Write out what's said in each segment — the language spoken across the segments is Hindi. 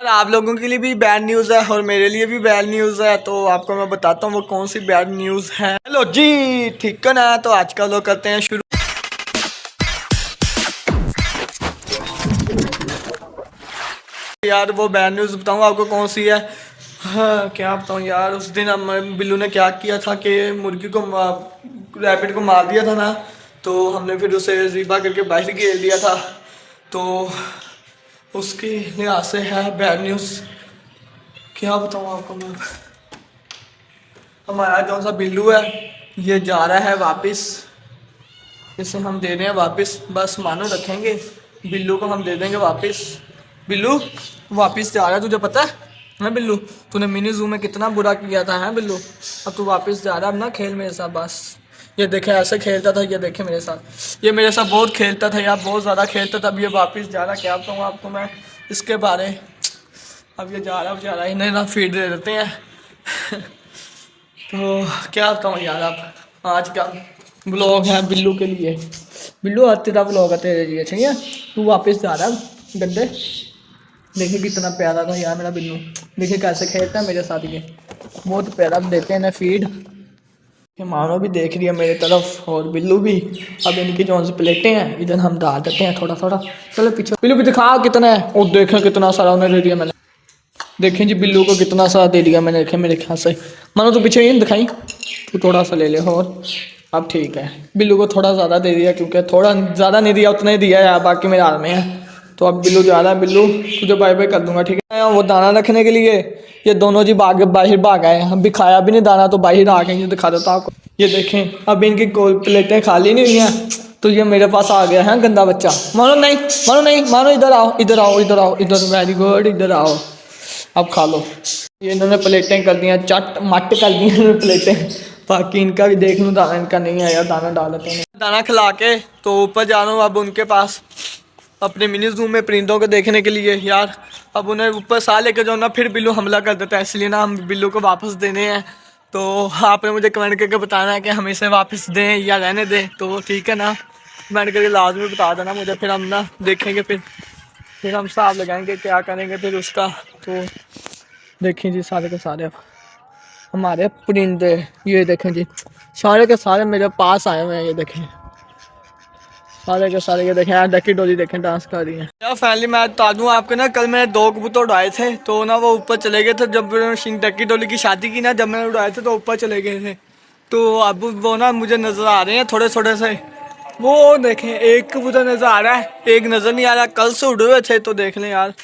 आप लोगों के लिए भी बैड न्यूज़ है और मेरे लिए भी बैड न्यूज़ है, तो आपको मैं बताता हूँ वो कौन सी बैड न्यूज़ है। हेलो जी, ठीक है ना। तो आज का लोग करते हैं शुरू। यार वो बैड न्यूज़ बताऊँ आपको कौन सी है। हाँ क्या बताऊँ यार, उस दिन हम बिल्लू ने क्या किया था कि मुर्गी को रैबिट को मार दिया था ना, तो हमने फिर उसे ज़िबा करके बाहर घेर दिया था। तो उसकी लिहाज से है बैड न्यूज़। क्या बताऊँ आपको मैं। हमारा कौन सा बिल्लू है, ये जा रहा है वापस। इसे हम दे रहे हैं वापस, बस मानो रखेंगे। बिल्लू को हम दे देंगे वापस। बिल्लू वापस जा रहा है, तुझे पता है बिल्लू? तूने मिनी जू में कितना बुरा किया था है बिल्लू। अब तू वापस जा रहा है, अब ना खेल मेरे साथ बस। ये देखे ऐसे खेलता था, ये देखे मेरे साथ, ये मेरे साथ बहुत खेलता था यार, बहुत ज़्यादा खेलता था। अब ये वापस जा रहा, क्या बताऊँ आपको मैं इसके बारे। अब ये जा रहा इन्हें ना फीड दे देते हैं। तो क्या बताऊँ यार, आप आज का ब्लॉग है बिल्लू के लिए। बिल्लू आज तेरा ब्लॉग है तेरे लिए, ठीक है। तू वापस जा रहा है गड्ढे। देखिए कितना प्यारा था यार मेरा बिल्लू, देखिए कैसे खेलता है मेरे साथ, ये बहुत प्यारा। अब देते हैं ना फीड। मानो भी देख रही है मेरी तरफ और बिल्लू भी। अब इनकी जो प्लेटें हैं इधर हम डाल देते हैं थोड़ा थोड़ा। चलो पीछे बिल्लू भी दिखा कितना है, और देखें कितना सारा उन्हें दे दिया मैंने। देखें जी बिल्लू को कितना सारा दे दिया मैंने, देखें मेरे ख्याल से। मानो तो पीछे ही दिखाई, तू थोड़ा सा ले ले। और अब ठीक है, बिल्लू को थोड़ा ज़्यादा दे दिया, क्योंकि थोड़ा ज़्यादा नहीं दिया, उतना ही दिया यार, बाकी मेरे हाथ में है। तो अब बिल्लू जा रहा है। बिल्लू तुझे बाय बाय कर दूंगा, ठीक है। वो दाना रखने के लिए ये दोनों जी बाहर भाग आए। अभी खाया भी नहीं दाना, तो बाहर आ गए। ये दिखा देता आपको, ये देखें अब इनकी प्लेटें खाली नहीं हुई हैं, तो ये मेरे पास आ गया है गंदा बच्चा। मानो नहीं, मानो नहीं, मानो इधर आओ, इधर आओ, इधर आओ, इधर। वेरी गुड, इधर आओ, अब खा लो। ये इन्होंने प्लेटें कर दी हैं, चट मट कर दी हैं प्लेटें। बाकी इनका भी देख लूँ, दाना इनका नहीं आया, दाना डाल देते हैं। दाना खिला के तो ऊपर जा रहा हूँ अब उनके पास, अपने मिनी जू में परिंदों को देखने के लिए यार। अब उन्हें ऊपर सा लेकर जाओ ना, फिर बिल्लू हमला कर देता है, इसलिए ना हम बिल्लू को वापस देने हैं। तो आपने मुझे कमेंट करके बताना है कि हम इसे वापस दें या रहने दें, तो ठीक है ना। कमेंट करके लाजमी बता देना मुझे, फिर हम ना देखेंगे, फिर हम हिसाब लगाएंगे क्या करेंगे फिर उसका। तो देखें जी सारे के सारे हमारे परिंदे, ये देखें जी सारे के सारे मेरे पास आए हुए हैं। ये देखें सारे के सारे, ये देखें यार डकी डोली देखें डांस कर रही है यार। फाइनली मैं बता दूँ आपको ना, कल मैंने 2 कबूतर उड़ाए थे, तो ना वो ऊपर चले गए थे। जब डकी डोली की शादी की ना, जब मैंने उड़ाए थे तो ऊपर चले गए थे। तो अब वो ना मुझे नज़र आ रहे हैं थोड़े थोड़े से। वो देखें एक कबूतर नज़र आ रहा है, एक नज़र नहीं आ रहा। कल से उड़े हुए थे, तो देख लें यार,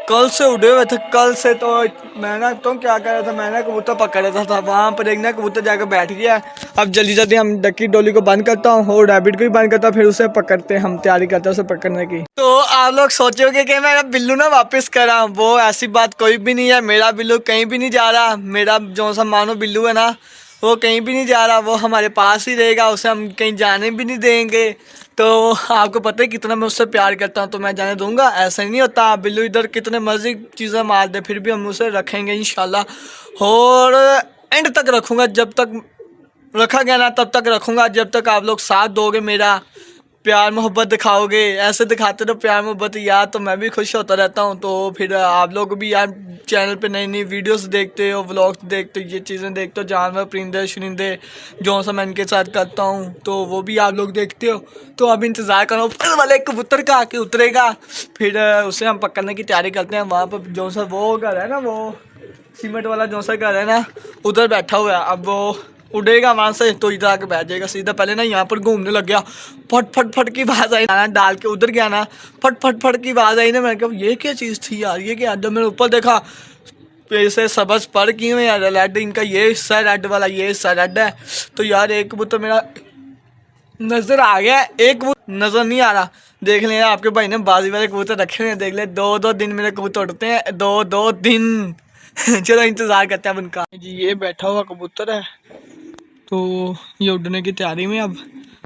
कल से उड़े हुए थे कल से। तो मैं ना तो क्या कर रहा था, मैंने कबूतर पकड़ रहा था वहाँ पर, एक ना कबूतर जाकर बैठ गया। अब जल्दी जल्दी हम डकी डोली को बंद करता हूँ और रैबिट को भी बंद करता हूँ, फिर उसे पकड़ते, हम तैयारी करते हैं उसे पकड़ने की। तो आप लोग सोचोगे कि मैं बिल्लू ना वापस करा, वो ऐसी बात कोई भी नहीं है। मेरा बिल्लू कहीं भी नहीं जा रहा। मेरा जो सा मानो बिल्लू है ना, वो कहीं भी नहीं जा रहा, वो हमारे पास ही रहेगा, उसे हम कहीं जाने भी नहीं देंगे। तो आपको पता है कितना मैं उससे प्यार करता हूँ, तो मैं जाने दूंगा? ऐसा ही नहीं होता। बिल्लू इधर कितने मर्जी चीज़ें मार दे, फिर भी हम उसे रखेंगे इंशाल्लाह। और एंड तक रखूँगा, जब तक रखा गया ना तब तक रखूँगा, जब तक आप लोग साथ दोगे मेरा, प्यार मोहब्बत दिखाओगे। ऐसे दिखाते रहो प्यार मोहब्बत यार, तो मैं भी खुश होता रहता हूँ। तो फिर आप लोग भी यार चैनल पे नई नई वीडियोस देखते हो, व्लॉग्स देखते हो, ये चीज़ें देखते हो, जानवर परिंदे शुरिंदे जो सा मैं इनके साथ करता हूँ, तो वो भी आप लोग देखते हो। तो अब इंतज़ार करो ऊपर वाले कबूतर का आके उतरेगा, फिर उसे हम पकड़ने की तैयारी करते हैं। वहाँ पर जो सा वो घर है ना, वो सीमेंट वाला जो सा घर है ना, उधर बैठा हुआ है। अब वो उड़ेगा वहाँ से तो इधर आके बैठ जाएगा सीधा। पहले ना यहाँ पर घूमने लग गया, फट फट फट की आवाज़ आई, खाना डाल के उधर गया ना, फट फट फट की आवाज़ आई ना। मैंने कहा ये क्या चीज़ थी यार, ये क्या। जब मैंने ऊपर देखा, ऐसे सबज पर की हुए यार, रेड इनका ये हिस्सा है, रेड वाला ये हिस्सा रेड है। तो यार एक कबूतर मेरा नज़र आ गया, एक कबूतर नज़र नहीं आ रहा। देख लें आपके भाई ने बाजी वाले कबूतर रखे हुए हैं, देख ले 2-2 दिन मेरे कबूतर उड़ते हैं, 2-2 दिन। चलो इंतज़ार करते हैं अब उनका जी। ये बैठा हुआ कबूतर है, तो ये उड़ने की तैयारी में अब।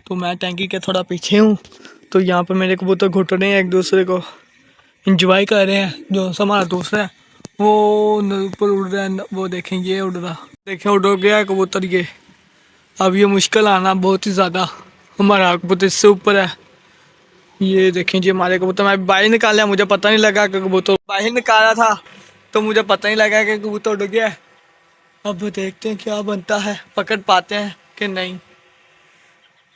तो मैं टैंकी के थोड़ा पीछे हूँ, तो यहाँ पर मेरे कबूतर घुट रहे हैं, एक दूसरे को इंजॉय कर रहे हैं। जो हमारा दूसरा है वो ऊपर उड़ रहा है, वो देखें ये उड़ रहा, देखें उड़ गया है कबूतर ये। अब ये मुश्किल आना बहुत ही ज़्यादा, हमारा कबूतर इससे ऊपर है। ये देखें जी हमारे कबूतर, मैं बाहर निकाला, मुझे पता नहीं लगा कि कबूतर बाहर निकाला था, तो मुझे पता नहीं लगा कि कबूतर उड़ गया। अब देखते हैं क्या बनता है, पकड़ पाते हैं कि नहीं।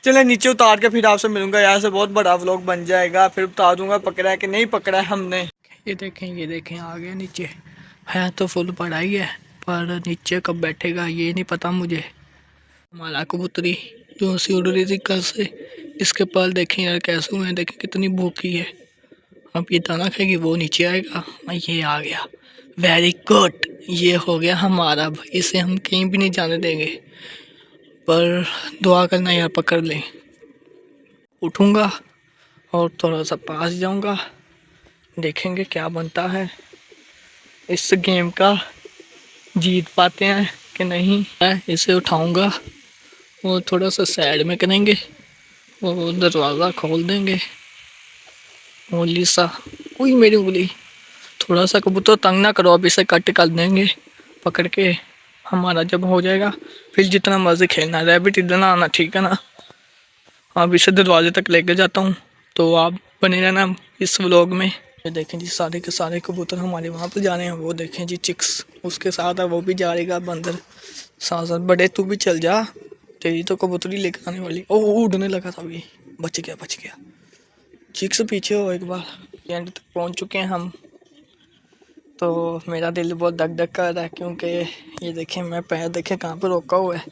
चले नीचे उतार के फिर आपसे मिलूंगा, यहाँ से बहुत बड़ा व्लॉग बन जाएगा, फिर बता दूंगा पकड़ा है कि नहीं पकड़ा है हमने। ये देखें आ गया नीचे, है तो फुल पड़ा ही है, पर नीचे कब बैठेगा ये नहीं पता मुझे। हमारा कबूतरी जो सी उड़ रही थी कल से, इसके पर देखें यार कैसे हुए हैं, देखें कितनी भूखी है। अब ये दाना खाएगी वो नीचे आएगा। ये आ गया, वेरी गुड, ये हो गया हमारा। अब इसे हम कहीं भी नहीं जाने देंगे, पर दुआ करना यार पकड़ लें। उठूँगा और थोड़ा सा पास जाऊँगा, देखेंगे क्या बनता है इस गेम का, जीत पाते हैं कि नहीं। मैं इसे उठाऊँगा और थोड़ा सा साइड में करेंगे और दरवाज़ा खोल देंगे। उंगली सा, कोई मेरी उंगली, थोड़ा सा कबूतर तंग ना करो, अब इसे कट कर देंगे पकड़ के। हमारा जब हो जाएगा फिर जितना मर्जी खेलना, रैबिट इधर ना आना, ठीक है ना। अब इसे दरवाजे तक लेके जाता हूँ, तो आप बने रहना इस व्लॉग में। ये देखें जी सारे के सारे कबूतर हमारे वहाँ पर जा रहे हैं। वो देखें जी चिक्स उसके साथ है, वो भी जा रहेगा बंदर साथ साथ। बड़े तू भी चल जा, तेरी तो कबूतरी लेकर आने वाली। ओ उड़ने लगा था अभी, बच गया। चिक्स पीछे हो एक बार। एंड तक पहुँच चुके हैं हम, तो मेरा दिल बहुत धक धक कर रहा है, क्योंकि ये देखें मैं पैर देखें कहाँ पर रोका हुआ है,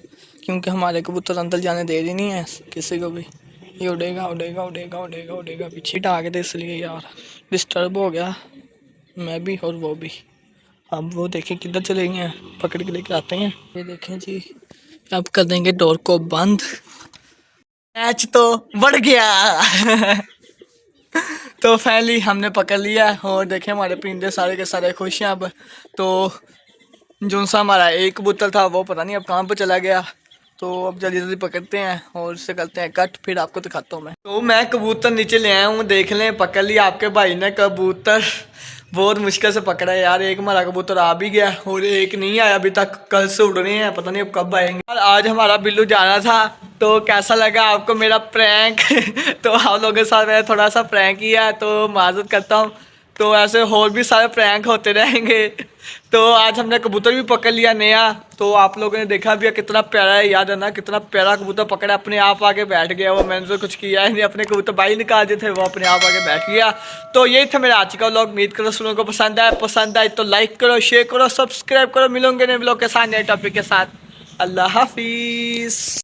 क्योंकि हमारे कबूतर अंदर जाने दे रही नहीं है किसी को भी। ये उड़ेगा पीछे टाँग दे, इसलिए यार डिस्टर्ब हो गया मैं भी और वो भी। अब वो देखें किधर चले गए हैं, पकड़ के लेके आते हैं। ये देखें जी अब कर देंगे डोर को बंद। मैच तो बढ़ गया तो फाइनली हमने पकड़ लिया और देखें हमारे परिंदे सारे के सारे खुश हैं अब। तो जो सा हमारा एक कबूतर था वो पता नहीं अब कहाँ पर चला गया, तो अब जल्दी जल्दी पकड़ते हैं और इससे करते हैं कट, फिर आपको दिखाता हूँ मैं। तो मैं कबूतर नीचे ले आया हूँ, देख लें पकड़ लिया आपके भाई ने कबूतर। बहुत मुश्किल से पकड़ा है यार, एक हमारा कबूतर आ भी गया और एक नहीं आया अभी तक, कल से उड़ रहे हैं, पता नहीं अब कब आएंगे। और आज हमारा बिल्लू जाना था, तो कैसा लगा आपको मेरा प्रैंक तो आप लोगों के साथ मैंने थोड़ा सा प्रैंक किया, तो माजूद करता हूँ। तो ऐसे और भी सारे प्रैंक होते रहेंगे। तो आज हमने कबूतर भी पकड़ लिया नया, तो आप लोगों ने देखा भी है कितना प्यारा है, याद है ना कितना प्यारा कबूतर पकड़ा, अपने आप आके बैठ गया वो, मैंने तो कुछ किया ही नहीं, अपने कबूतर बाहर निकाल दिए थे वो अपने आप आके बैठ गया। तो यही था मेरा आज का व्लॉग, उम्मीद करो सुनने को पसंद आए तो लाइक करो, शेयर करो, सब्सक्राइब करो। मिलोगे नए व्लॉग के साथ, नए टॉपिक के साथ। अल्लाह हाफिज़।